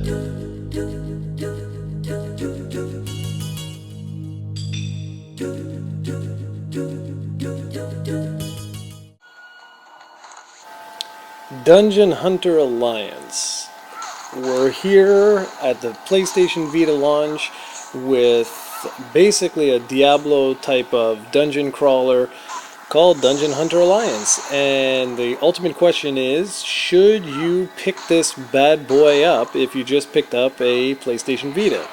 Dungeon Hunter Alliance. We're here at the PlayStation Vita launch with basically a Diablo type of dungeon crawler called Dungeon Hunter Alliance. And the ultimate question is, should you pick this bad boy up if you just picked up a PlayStation Vita?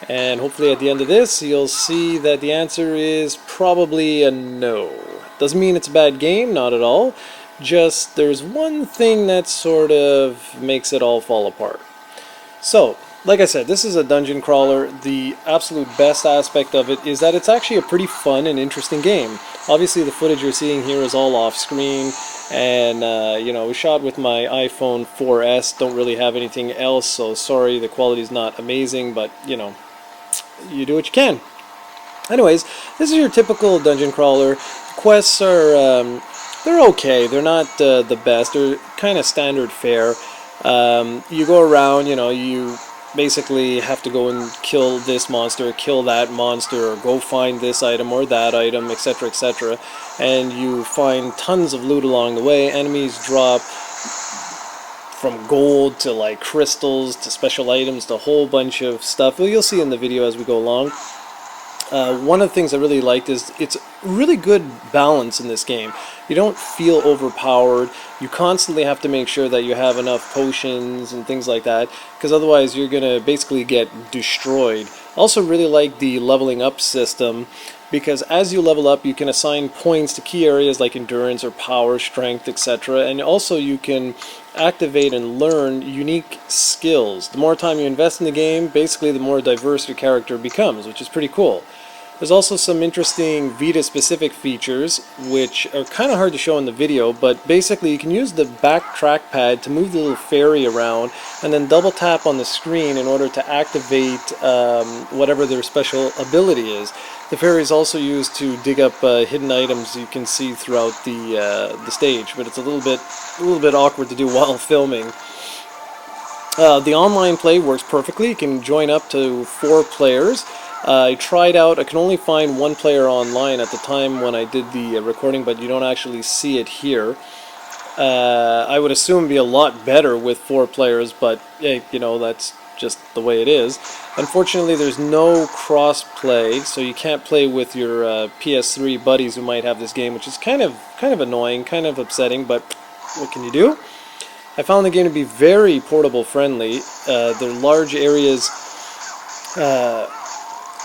And hopefully at the end of this you'll see that the answer is probably a no. Doesn't mean it's a bad game, not at all. Just there's one thing that sort of makes it all fall apart. So, like I said, this is a dungeon crawler. The absolute best aspect of it is that it's actually a pretty fun and interesting game. Obviously the footage you're seeing here is all off screen, and you know, it was shot with my iPhone 4S. Don't really have anything else, so sorry the quality's not amazing, but you know, you do what you can. Anyways, this is your typical dungeon crawler. Quests are they're okay. They're not the best. They're kind of standard fare. You go around, you know, you basically have to go and kill this monster, kill that monster, or go find this item or that item, etc., etc. And you find tons of loot along the way. Enemies drop from gold to like crystals to special items to a whole bunch of stuff. Well, you'll see in the video as we go along. One of the things I really liked is it's really good balance in this game. You don't feel overpowered. You constantly have to make sure that you have enough potions and things like that, because otherwise you're gonna basically get destroyed. Also really like the leveling up system, because as you level up you can assign points to key areas like endurance or power, strength, etc. And also you can activate and learn unique skills. The more time you invest in the game, basically the more diverse your character becomes, which is pretty cool. There's also some interesting Vita specific features which are kind of hard to show in the video, but basically you can use the back trackpad to move the little fairy around and then double tap on the screen in order to activate whatever their special ability is. The fairy is also used to dig up hidden items you can see throughout the stage, but it's a little bit awkward to do while filming. The online play works perfectly. You can join up to 4 players. I tried out, I can only find 1 player online at the time when I did the recording, but you don't actually see it here. I would assume it'd be a lot better with 4 players, but hey, you know, that's just the way it is. Unfortunately, there's no cross-play, so you can't play with your PS3 buddies who might have this game, which is kind of annoying, kind of upsetting, but what can you do? I found the game to be very portable friendly. The large areas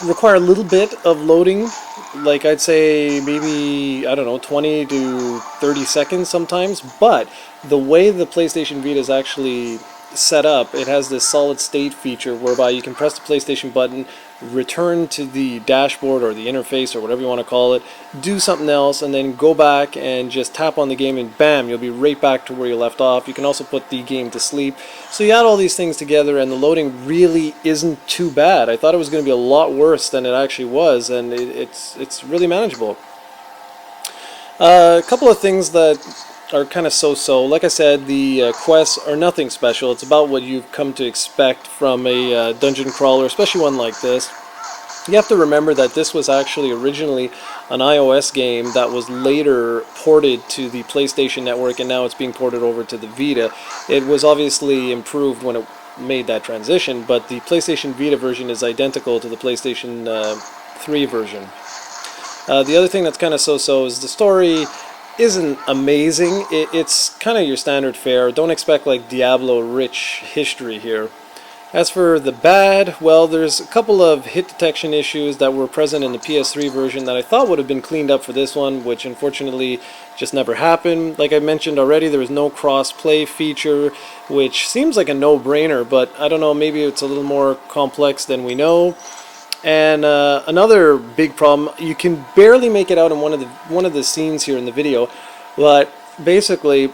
require a little bit of loading, like I'd say maybe, I don't know, 20 to 30 seconds sometimes, but the way the PlayStation Vita is actually set up, it has this solid state feature whereby you can press the PlayStation button, return to the dashboard or the interface or whatever you want to call it, do something else, and then go back and just tap on the game and bam, you'll be right back to where you left off. You can also put the game to sleep. So you add all these things together and the loading really isn't too bad. I thought it was going to be a lot worse than it actually was, and it's really manageable. A couple of things that are kind of so-so. Like I said, the quests are nothing special. It's about what you've come to expect from a dungeon crawler, especially one like this. You have to remember that this was actually originally an iOS game that was later ported to the PlayStation Network, and now it's being ported over to the Vita. It was obviously improved when it made that transition, but the PlayStation Vita version is identical to the PlayStation 3 version. The other thing that's kind of so-so is the story isn't amazing. It's kind of your standard fare. Don't expect like Diablo-rich history here. As for the bad, well, there's a couple of hit detection issues that were present in the PS3 version that I thought would have been cleaned up for this one, which unfortunately just never happened. Like I mentioned already, there was no cross-play feature, which seems like a no-brainer, but I don't know, maybe it's a little more complex than we know. And another big problem, you can barely make it out in one of the scenes here in the video, but basically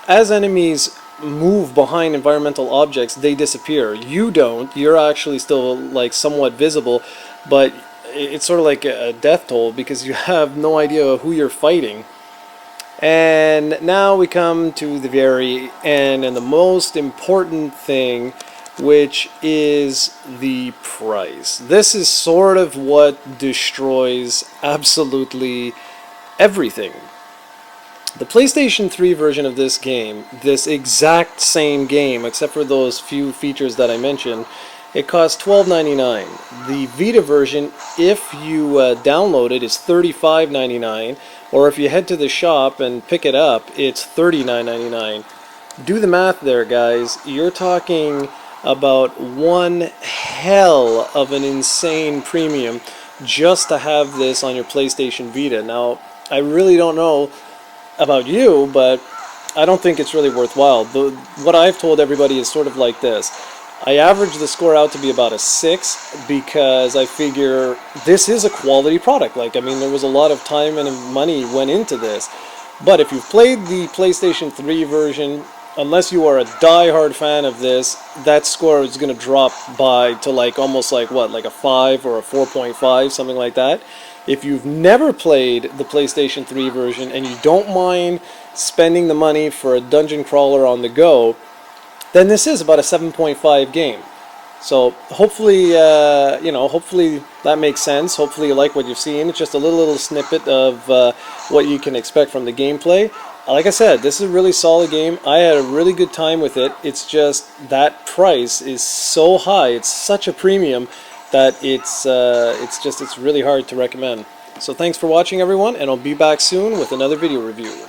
as enemies move behind environmental objects, they disappear. You don't. You're actually still like somewhat visible, but it's sort of like a death toll because you have no idea who you're fighting. And now we come to the very end, and the most important thing which is the price. This is sort of what destroys absolutely everything. The PlayStation 3 version of this game, this exact same game, except for those few features that I mentioned, it costs $12.99. The Vita version, if you download it, is $35.99, or if you head to the shop and pick it up, it's $39.99. Do the math there, guys. You're talking about one hell of an insane premium just to have this on your PlayStation Vita. Now, I really don't know about you, but I don't think it's really worthwhile. What I've told everybody is sort of like this. I average the score out to be about a 6 because I figure this is a quality product. Like, I mean, there was a lot of time and money went into this. But if you've played the PlayStation 3 version, unless you are a die-hard fan of this, that score is going to drop by to like almost like what, like a 5 or a 4.5, something like that. If you've never played the PlayStation 3 version and you don't mind spending the money for a dungeon crawler on the go, then this is about a 7.5 game. So hopefully, hopefully that makes sense. Hopefully you like what you've seen. It's just a little snippet of what you can expect from the gameplay. Like I said, this is a really solid game. I had a really good time with it. It's just that price is so high. It's such a premium that it's really hard to recommend. So thanks for watching, everyone, and I'll be back soon with another video review.